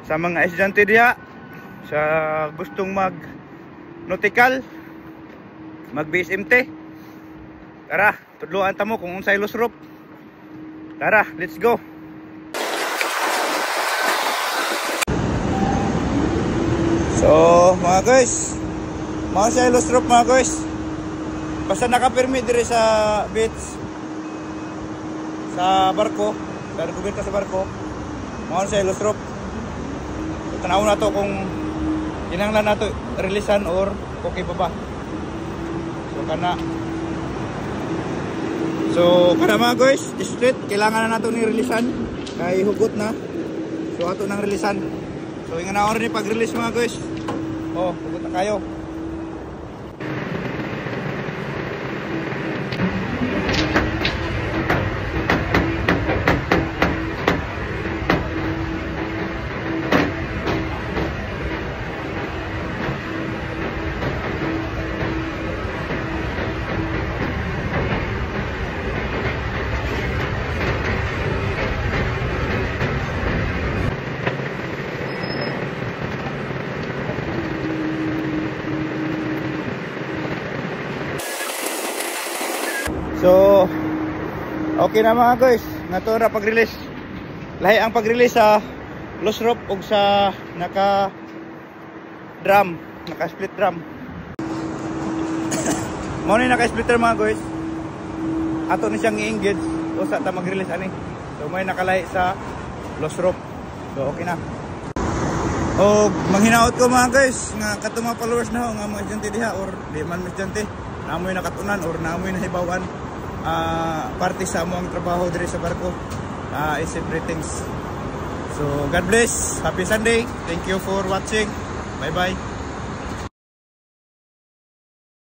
sa mga estudyante diha sa gustong mag nautical, mag BSMT. Tara, tudluan ta mo kung unsay loose rope. Tara, let's go. So mga guys, mga sa loose rope mga guys, basta nakapirmi dire sa beach, sa barko, sa gubita sa barko, mga sa loose rope. So, tanaw na to kung kinahanglan nato releasean or okay pa ba. So kana mga guys, straight kailangan na nato ni releasean kay hugot na. So ato nang releasean. So ingon na rin pag-release mga guys. Oh, hugot na kayo. So okay na mga guys, nato ra pag-release. Lahi ang pag-release sa loose rope ug sa naka drum, naka split drum. Mo ni naka splitter mga guys. Ato ni siyang i-engage usa ta mag-release ani. So may nakalahi sa loose rope. So okay na. Og manghinaot ko mga guys nga katong mga followers na nga mga estudyante diha or di man estudyante, namoy nakatunan or namoy nahibawan parte sa among trabaho diri sa barko, is everything. So God bless, happy Sunday, thank you for watching, bye bye.